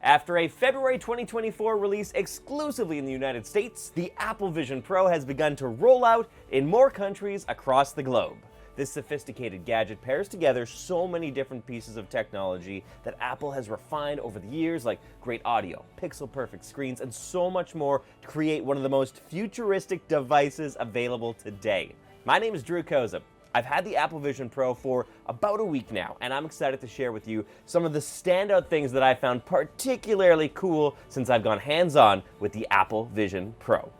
After a February 2024 release exclusively in the United States, the Apple Vision Pro has begun to roll out in more countries across the globe. This sophisticated gadget pairs together so many different pieces of technology that Apple has refined over the years, like great audio, pixel-perfect screens, and so much more to create one of the most futuristic devices available today. My name is Drew Kozub. I've had the Apple Vision Pro for about a week now, and I'm excited to share with you some of the standout things that I found particularly cool since I've gone hands-on with the Apple Vision Pro.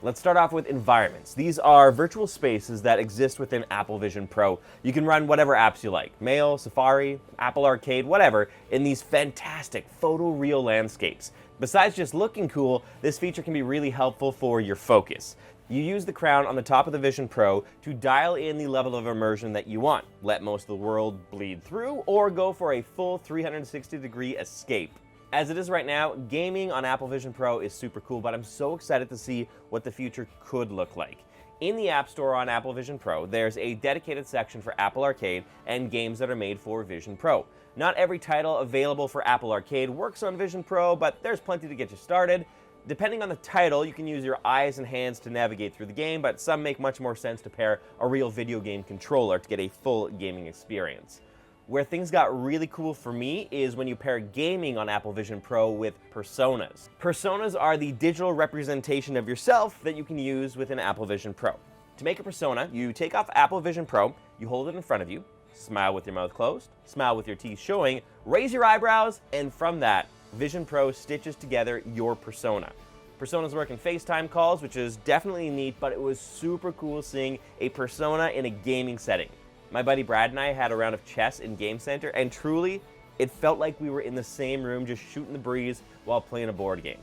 Let's start off with environments. These are virtual spaces that exist within Apple Vision Pro. You can run whatever apps you like, Mail, Safari, Apple Arcade, whatever, in these fantastic photoreal landscapes. Besides just looking cool, this feature can be really helpful for your focus. You use the crown on the top of the Vision Pro to dial in the level of immersion that you want. Let most of the world bleed through, or go for a full 360-degree escape. As it is right now, gaming on Apple Vision Pro is super cool, but I'm so excited to see what the future could look like. In the App Store on Apple Vision Pro, there's a dedicated section for Apple Arcade and games that are made for Vision Pro. Not every title available for Apple Arcade works on Vision Pro, but there's plenty to get you started. Depending on the title, you can use your eyes and hands to navigate through the game, but some make much more sense to pair a real video game controller to get a full gaming experience. Where things got really cool for me is when you pair gaming on Apple Vision Pro with personas. Personas are the digital representation of yourself that you can use within Apple Vision Pro. To make a persona, you take off Apple Vision Pro, you hold it in front of you, smile with your mouth closed, smile with your teeth showing, raise your eyebrows, and from that, Vision Pro stitches together your persona. Personas work in FaceTime calls, which is definitely neat, but it was super cool seeing a persona in a gaming setting. My buddy Brad and I had a round of chess in Game Center, and truly, it felt like we were in the same room just shooting the breeze while playing a board game.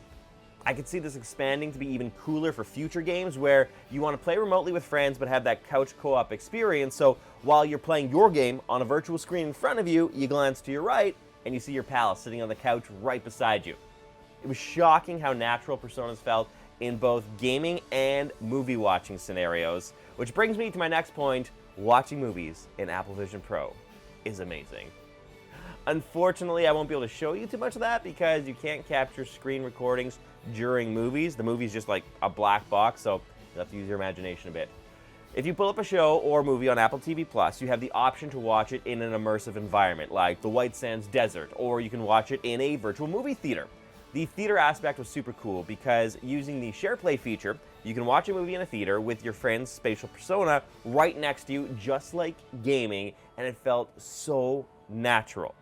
I could see this expanding to be even cooler for future games where you want to play remotely with friends but have that couch co-op experience, so while you're playing your game on a virtual screen in front of you, you glance to your right, and you see your pal sitting on the couch right beside you. It was shocking how natural personas felt in both gaming and movie watching scenarios, which brings me to my next point. Watching movies in Apple Vision Pro is amazing. Unfortunately, I won't be able to show you too much of that because you can't capture screen recordings during movies. The movie's just like a black box, so you'll have to use your imagination a bit. If you pull up a show or movie on Apple TV Plus, you have the option to watch it in an immersive environment like the White Sands Desert, or you can watch it in a virtual movie theater. The theater aspect was super cool because using the Share Play feature, you can watch a movie in a theater with your friend's spatial persona right next to you, just like gaming, and it felt so natural.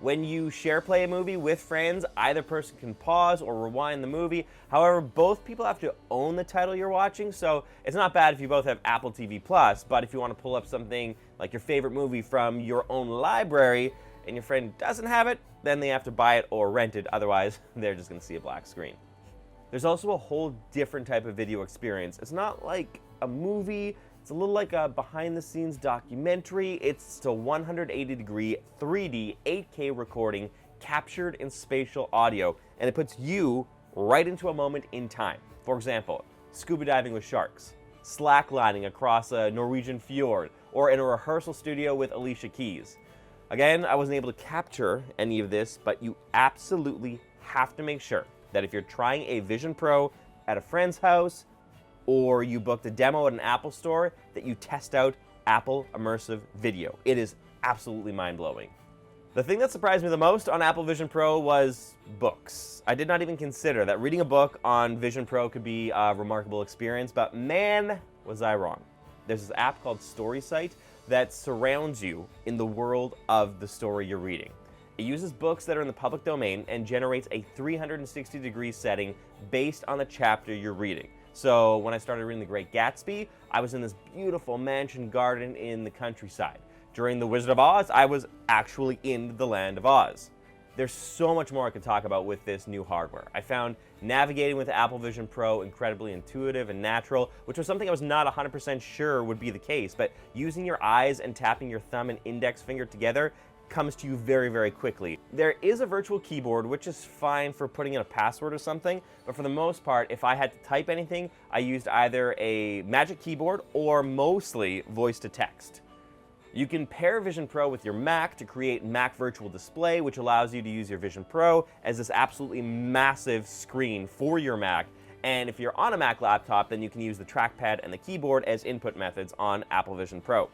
When you share play a movie with friends, either person can pause or rewind the movie. However, both people have to own the title you're watching, so it's not bad if you both have Apple TV Plus, but if you want to pull up something like your favorite movie from your own library and your friend doesn't have it, then they have to buy it or rent it, otherwise they're just going to see a black screen. There's also a whole different type of video experience. It's not like a movie. It's a little like a behind-the-scenes documentary. It's a 180-degree 3D 8K recording captured in spatial audio, and it puts you right into a moment in time. For example, scuba diving with sharks, slacklining across a Norwegian fjord, or in a rehearsal studio with Alicia Keys. Again, I wasn't able to capture any of this, but you absolutely have to make sure that if you're trying a Vision Pro at a friend's house, or you booked a demo at an Apple store, that you test out Apple Immersive Video. It is absolutely mind-blowing. The thing that surprised me the most on Apple Vision Pro was books. I did not even consider that reading a book on Vision Pro could be a remarkable experience, but man, was I wrong. There's this app called StorySite that surrounds you in the world of the story you're reading. It uses books that are in the public domain and generates a 360-degree setting based on the chapter you're reading. So when I started reading The Great Gatsby, I was in this beautiful mansion garden in the countryside. During The Wizard of Oz, I was actually in the land of Oz. There's so much more I could talk about with this new hardware. I found navigating with Apple Vision Pro incredibly intuitive and natural, which was something I was not 100% sure would be the case, but using your eyes and tapping your thumb and index finger together comes to you very, very quickly. There is a virtual keyboard, which is fine for putting in a password or something, but for the most part, if I had to type anything, I used either a Magic Keyboard or mostly voice to text. You can pair Vision Pro with your Mac to create Mac Virtual Display, which allows you to use your Vision Pro as this absolutely massive screen for your Mac. And if you're on a Mac laptop, then you can use the trackpad and the keyboard as input methods on Apple Vision Pro.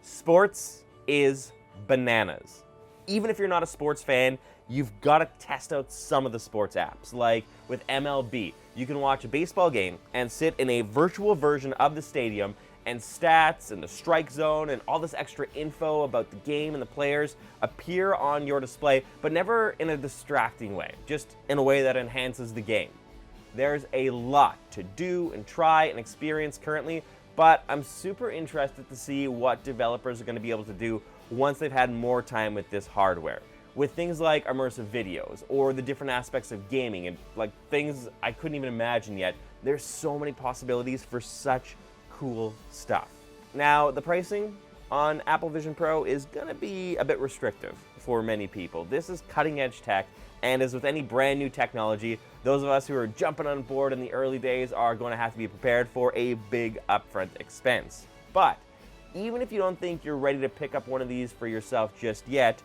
Sports is bananas. Even if you're not a sports fan, you've got to test out some of the sports apps. Like with MLB, you can watch a baseball game and sit in a virtual version of the stadium, and stats and the strike zone and all this extra info about the game and the players appear on your display, but never in a distracting way, just in a way that enhances the game. There's a lot to do and try and experience currently, but I'm super interested to see what developers are going to be able to do once they've had more time with this hardware. With things like immersive videos or the different aspects of gaming and like things I couldn't even imagine yet, there's so many possibilities for such cool stuff. Now, the pricing on Apple Vision Pro is gonna be a bit restrictive for many people. This is cutting edge tech, and as with any brand new technology, those of us who are jumping on board in the early days are going to have to be prepared for a big upfront expense. But even if you don't think you're ready to pick up one of these for yourself just yet,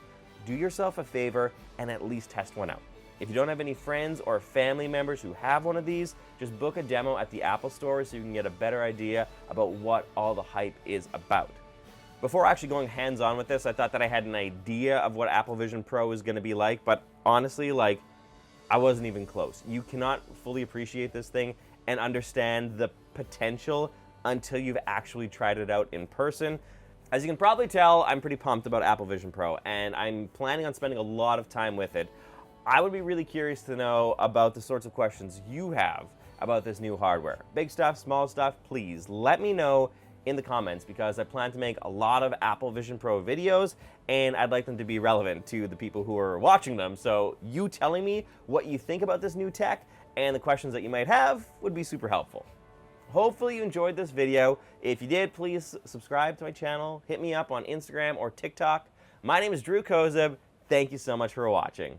do yourself a favor and at least test one out. If you don't have any friends or family members who have one of these, just book a demo at the Apple Store so you can get a better idea about what all the hype is about. Before actually going hands-on with this, I thought that I had an idea of what Apple Vision Pro is going to be like, but honestly, I wasn't even close. You cannot fully appreciate this thing and understand the potential until you've actually tried it out in person. As you can probably tell, I'm pretty pumped about Apple Vision Pro, and I'm planning on spending a lot of time with it. I would be really curious to know about the sorts of questions you have about this new hardware. Big stuff, small stuff, please let me know in the comments, because I plan to make a lot of Apple Vision Pro videos and I'd like them to be relevant to the people who are watching them. So you telling me what you think about this new tech and the questions that you might have would be super helpful. Hopefully you enjoyed this video. If you did, please subscribe to my channel, hit me up on Instagram or TikTok. My name is Kozub. Thank you so much for watching.